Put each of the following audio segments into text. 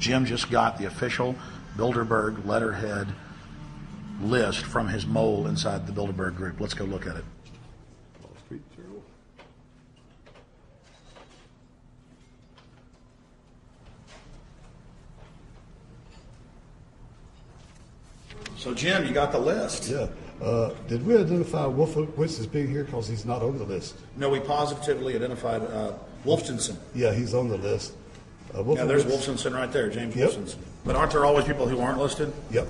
Jim just got the official Bilderberg letterhead list from his mole inside the Bilderberg group. Let's go look at it. Wall Street Journal. So, Jim, you got the list. Yeah. Did we identify Wolfowitz as being here because he's not on the list? No, we positively identified Wolfenson. Yeah, he's on the list. Yeah, there's Wolfenson right there, James Yep. Wolfenson. But aren't there always people who aren't listed? Yep.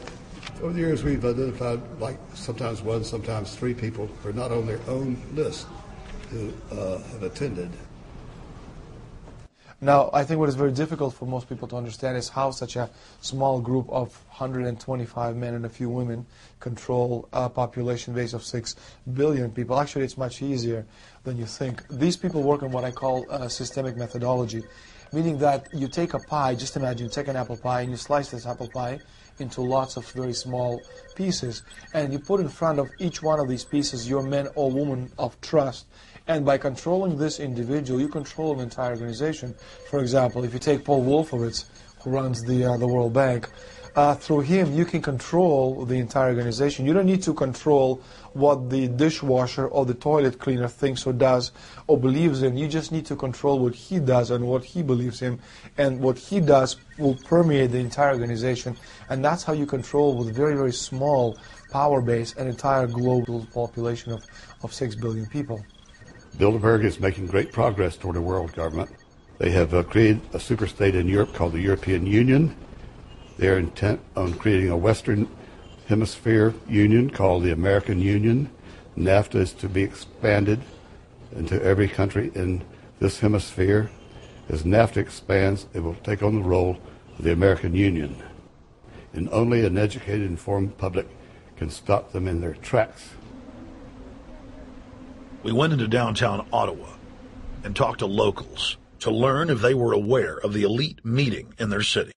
Over the years, we've identified like sometimes one, sometimes three people who are not on their own list who have attended. Now, I think what is very difficult for most people to understand is how such a small group of 125 men and a few women control a population base of 6 billion people. Actually, it's much easier than you think. These people work on what I call systemic methodology, meaning that you take a pie, just imagine you take an apple pie and you slice this apple pie into lots of very small pieces, and you put in front of each one of these pieces your man or woman of trust. And by controlling this individual, you control an entire organization. For example, if you take Paul Wolfowitz, who runs the World Bank, through him you can control the entire organization. You don't need to control what the dishwasher or the toilet cleaner thinks or does or believes in. You just need to control what he does and what he believes in. And what he does will permeate the entire organization. And that's how you control, with very, very small power base, an entire global population of 6 billion people. Bilderberg is making great progress toward a world government. They have created a superstate in Europe called the European Union. They're intent on creating a Western Hemisphere Union called the American Union. NAFTA is to be expanded into every country in this hemisphere. As NAFTA expands, it will take on the role of the American Union. And only an educated, informed public can stop them in their tracks. We went into downtown Ottawa and talked to locals to learn if they were aware of the elite meeting in their city.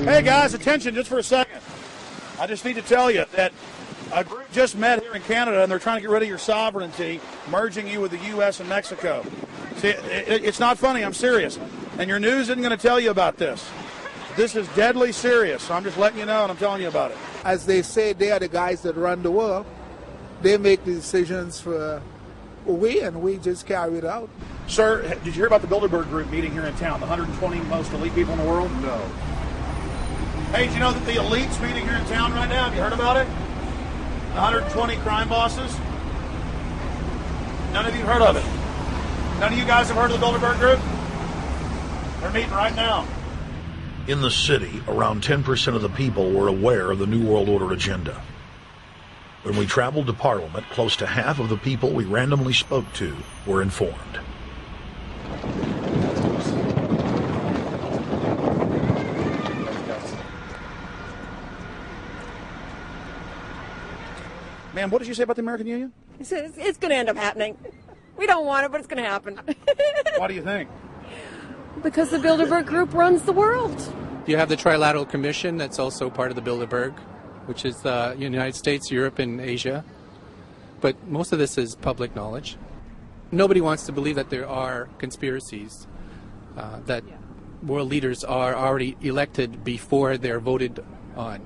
Hey guys, attention just for a second. I just need to tell you that a group just met here in Canada and they're trying to get rid of your sovereignty, merging you with the U.S. and Mexico. See, it's not funny, I'm serious. And your news isn't going to tell you about this. This is deadly serious, so I'm just letting you know and I'm telling you about it. As they say, they are the guys that run the world. They make the decisions for we, and we just carry it out. Sir, did you hear about the Bilderberg group meeting here in town, the 120 most elite people in the world? No. Hey, did you know that the elite's meeting here in town right now? Have you heard about it? The 120 crime bosses? None of you heard of it? None of you guys have heard of the Bilderberg group? They're meeting right now. In the city, around 10% of the people were aware of the New World Order agenda. When we traveled to Parliament, close to half of the people we randomly spoke to were informed. Ma'am, what did you say about the American Union? It's going to end up happening. We don't want it, but it's going to happen. Why do you think? Because the Bilderberg Group runs the world. You have the Trilateral Commission that's also part of the Bilderberg, which is the United States, Europe, and Asia. But most of this is public knowledge. Nobody wants to believe that there are conspiracies, that world leaders are already elected before they're voted on.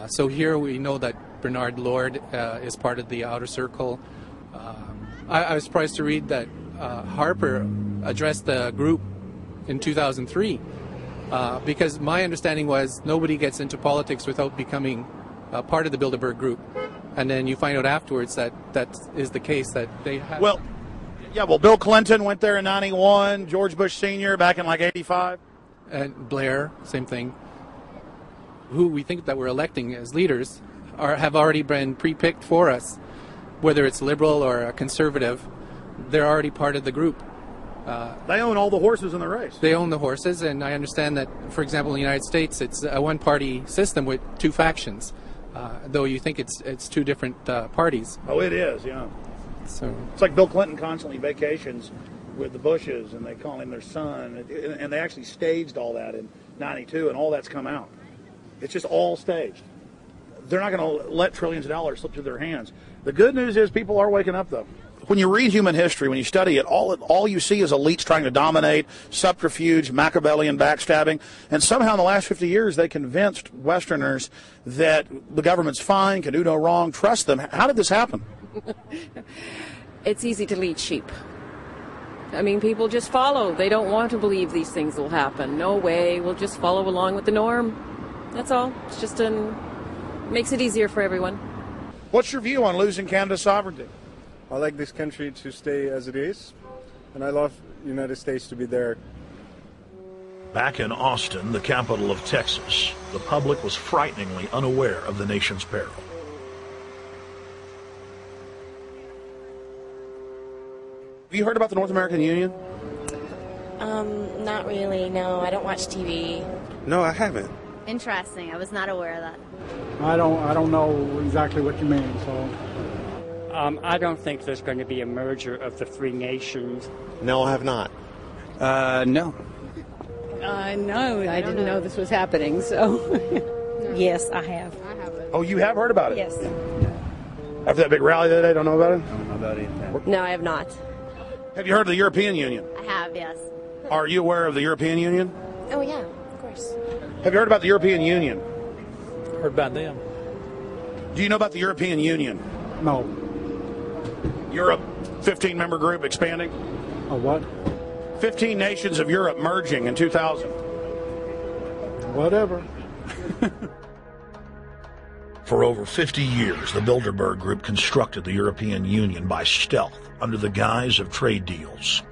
So here we know that Bernard Lord is part of the outer circle. I was surprised to read that Harper addressed the group in 2003 because my understanding was nobody gets into politics without becoming part of the Bilderberg group. And then you find out afterwards that that is the case, that they have... Well, Bill Clinton went there in 91, George Bush Sr. back in like 85. And Blair, same thing. Who we think that we're electing as leaders have already been pre-picked for us. Whether it's liberal or a conservative, they're already part of the group. They own all the horses in the race. They own the horses, and I understand that, for example, in the United States, it's a one-party system with two factions, though you think it's two different parties. Oh, it is, yeah. So it's like Bill Clinton constantly vacations with the Bushes, and they call him their son, and they actually staged all that in '92, and all that's come out. It's just all staged. they're not going to let trillions of dollars slip through their hands. The good news is people are waking up, though. When you read human history, when you study it, all you see is elites trying to dominate, subterfuge, Machiavellian backstabbing, and somehow in the last 50 years they convinced Westerners that the government's fine, can do no wrong, trust them. How did this happen? It's easy to lead sheep. I mean, people just follow. They don't want to believe these things will happen. No way, we'll just follow along with the norm. That's all. It's just makes it easier for everyone. What's your view on losing Canada's sovereignty? I like this country to stay as it is, and I love the United States to be there. Back in Austin, the capital of Texas, the public was frighteningly unaware of the nation's peril. Have you heard about the North American Union? Not really, no. I don't watch TV. No, I haven't. Interesting. I was not aware of that. I don't know exactly what you mean, so... I don't think there's going to be a merger of the three nations. No, I have not. No. No, I didn't know this was happening, so... Yes, I have. Oh, you have heard about it? Yes. After that big rally that day, don't know about it? I don't know about anything. No, I have not. Have you heard of the European Union? I have, yes. Are you aware of the European Union? Oh, yeah, of course. Have you heard about the European Union? Heard about them. Do you know about the European Union? No. Europe, 15-member group expanding? A what? 15 nations of Europe merging in 2000. Whatever. For over 50 years, the Bilderberg Group constructed the European Union by stealth under the guise of trade deals.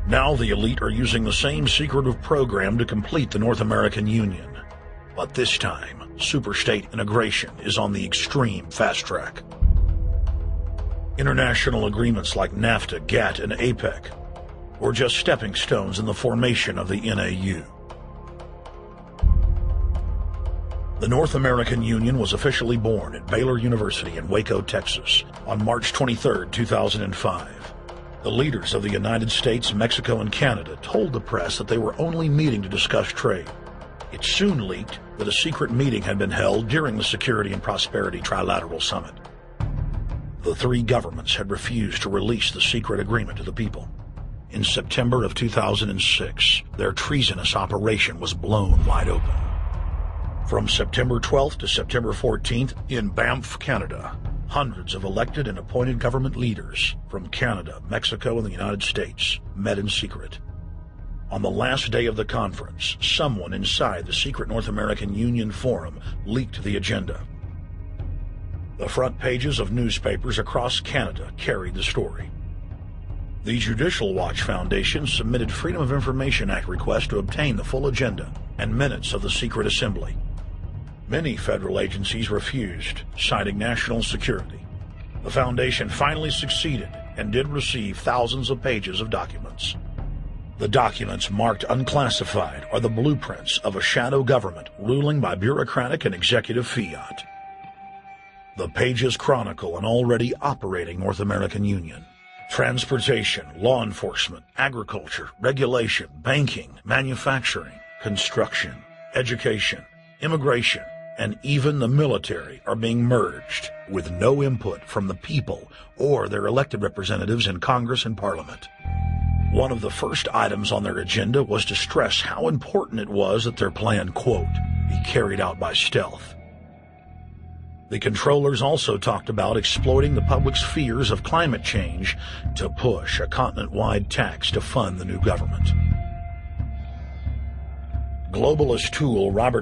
Now the elite are using the same secretive program to complete the North American Union. But this time, superstate integration is on the extreme fast track. International agreements like NAFTA, GATT, and APEC were just stepping stones in the formation of the NAU. The North American Union was officially born at Baylor University in Waco, Texas, on March 23, 2005. The leaders of the United States, Mexico, and Canada told the press that they were only meeting to discuss trade. It soon leaked that a secret meeting had been held during the Security and Prosperity Trilateral Summit. The three governments had refused to release the secret agreement to the people. In September of 2006, their treasonous operation was blown wide open. From September 12th to September 14th, in Banff, Canada, hundreds of elected and appointed government leaders from Canada, Mexico, and the United States met in secret. On the last day of the conference, someone inside the secret North American Union Forum leaked the agenda. The front pages of newspapers across Canada carried the story. The Judicial Watch Foundation submitted Freedom of Information Act requests to obtain the full agenda and minutes of the secret assembly. Many federal agencies refused, citing national security. The foundation finally succeeded and did receive thousands of pages of documents. The documents marked unclassified are the blueprints of a shadow government ruling by bureaucratic and executive fiat. The pages chronicle an already operating North American Union. Transportation, law enforcement, agriculture, regulation, banking, manufacturing, construction, education, immigration, and even the military are being merged with no input from the people or their elected representatives in Congress and Parliament. One of the first items on their agenda was to stress how important it was that their plan, quote, be carried out by stealth. The controllers also talked about exploiting the public's fears of climate change to push a continent-wide tax to fund the new government. Globalist tool Robert